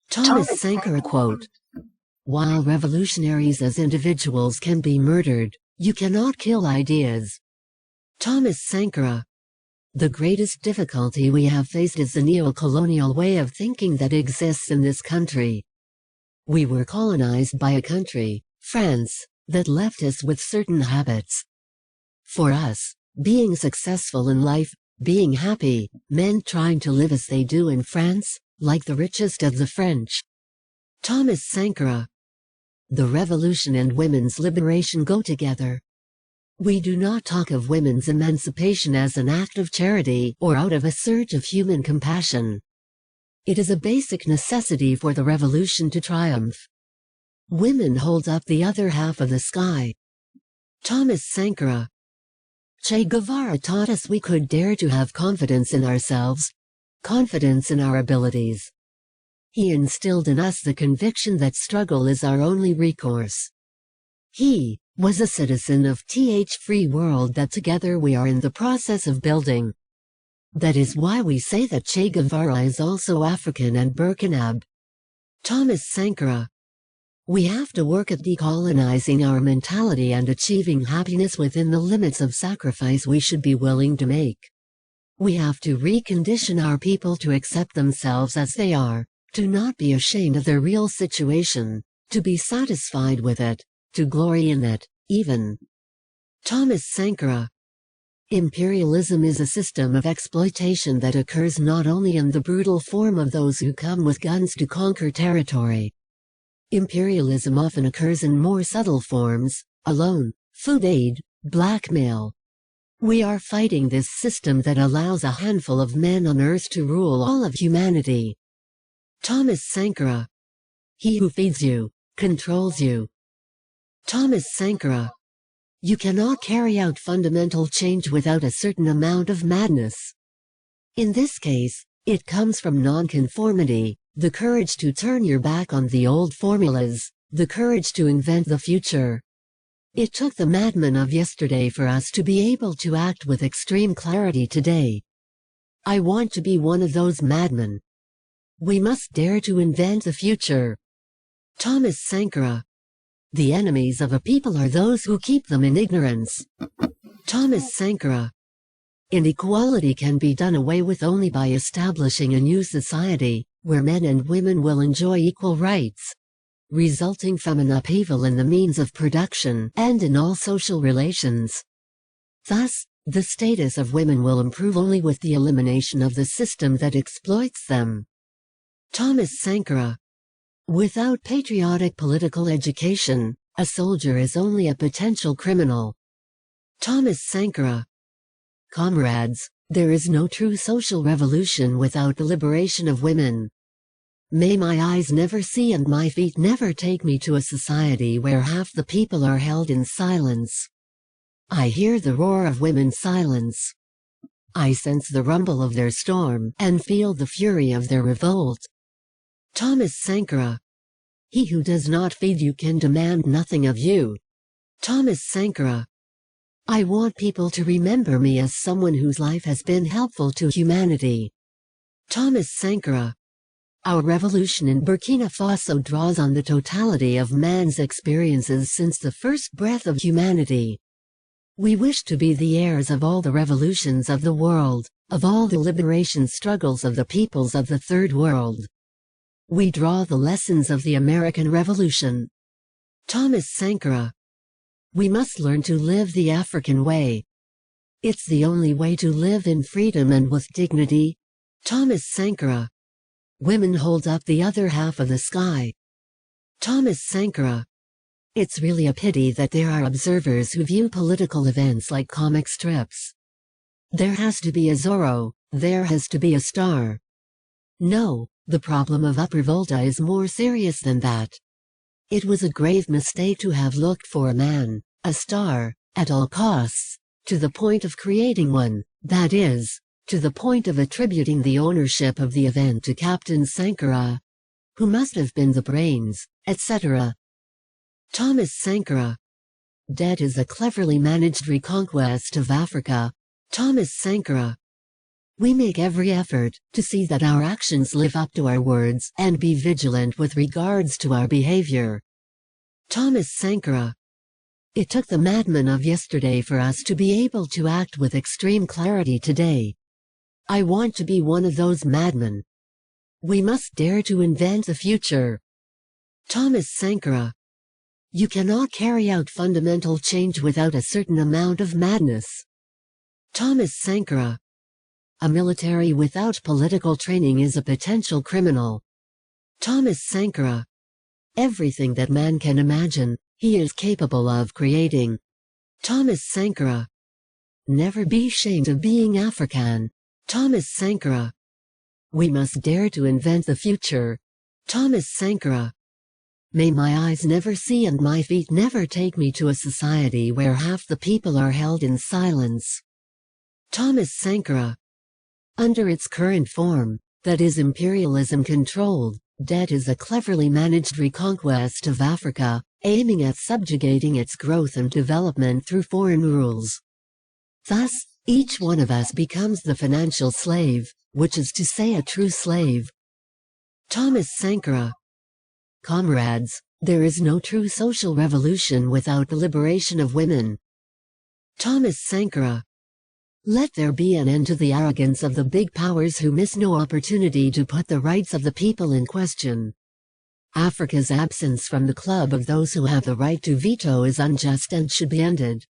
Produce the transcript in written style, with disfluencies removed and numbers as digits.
Thomas Sankara quote: "While revolutionaries as individuals can be murdered, you cannot kill ideas." Thomas Sankara. The greatest difficulty we have faced is the neo-colonial way of thinking that exists in this country. We were colonized by a country, France, that left us with certain habits. For us, being successful in life, being happy, meant trying to live as they do in France, like the richest of the French. Thomas Sankara. The revolution and women's liberation go together. We do not talk of women's emancipation as an act of charity or out of a surge of human compassion. It is a basic necessity for the revolution to triumph. Women hold up the other half of the sky. Thomas Sankara. Che Guevara taught us we could dare to have confidence in ourselves, confidence in our abilities. He instilled in us the conviction that struggle is our only recourse. He was a citizen of the free world that together we are in the process of building. That is why we say that Che Guevara is also African and Burkinab. Thomas Sankara. We have to work at decolonizing our mentality and achieving happiness within the limits of sacrifice we should be willing to make. We have to recondition our people to accept themselves as they are, to not be ashamed of their real situation, to be satisfied with it, to glory in it, even. Thomas Sankara. Imperialism is a system of exploitation that occurs not only in the brutal form of those who come with guns to conquer territory. Imperialism often occurs in more subtle forms: a loan, food aid, blackmail. We are fighting this system that allows a handful of men on earth to rule all of humanity. Thomas Sankara. He who feeds you, controls you. Thomas Sankara. You cannot carry out fundamental change without a certain amount of madness. In this case, it comes from nonconformity, the courage to turn your back on the old formulas, the courage to invent the future. It took the madmen of yesterday for us to be able to act with extreme clarity today. I want to be one of those madmen. We must dare to invent the future. Thomas Sankara. The enemies of a people are those who keep them in ignorance. Thomas Sankara. Inequality can be done away with only by establishing a new society, where men and women will enjoy equal rights, resulting from an upheaval in the means of production and in all social relations. Thus, the status of women will improve only with the elimination of the system that exploits them. Thomas Sankara. Without patriotic political education, a soldier is only a potential criminal. Thomas Sankara. Comrades, there is no true social revolution without the liberation of women. May my eyes never see and my feet never take me to a society where half the people are held in silence. I hear the roar of women's silence. I sense the rumble of their storm and feel the fury of their revolt. Thomas Sankara. He who does not feed you can demand nothing of you. Thomas Sankara. I want people to remember me as someone whose life has been helpful to humanity. Thomas Sankara. Our revolution in Burkina Faso draws on the totality of man's experiences since the first breath of humanity. We wish to be the heirs of all the revolutions of the world, of all the liberation struggles of the peoples of the Third World. We draw the lessons of the American Revolution. Thomas Sankara. We must learn to live the African way. It's the only way to live in freedom and with dignity. Thomas Sankara. Women hold up the other half of the sky. Thomas Sankara. It's really a pity that there are observers who view political events like comic strips. There has to be a Zorro, there has to be a star. No, the problem of Upper Volta is more serious than that. It was a grave mistake to have looked for a man, a star, at all costs, to the point of creating one, that is, to the point of attributing the ownership of the event to Captain Sankara, who must have been the brains, etc. Thomas Sankara. Debt is a cleverly managed reconquest of Africa. Thomas Sankara. We make every effort to see that our actions live up to our words and be vigilant with regards to our behavior. Thomas Sankara. It took the madmen of yesterday for us to be able to act with extreme clarity today. I want to be one of those madmen. We must dare to invent the future. Thomas Sankara. You cannot carry out fundamental change without a certain amount of madness. Thomas Sankara. A military without political training is a potential criminal. Thomas Sankara. Everything that man can imagine, he is capable of creating. Thomas Sankara. Never be ashamed of being African. Thomas Sankara. We must dare to invent the future. Thomas Sankara. May my eyes never see and my feet never take me to a society where half the people are held in silence. Thomas Sankara. Under its current form, that is imperialism-controlled, debt is a cleverly managed reconquest of Africa, aiming at subjugating its growth and development through foreign rules. Thus, each one of us becomes the financial slave, which is to say a true slave. Thomas Sankara. Comrades, there is no true social revolution without the liberation of women. Thomas Sankara. Let there be an end to the arrogance of the big powers who miss no opportunity to put the rights of the people in question. Africa's absence from the club of those who have the right to veto is unjust and should be ended.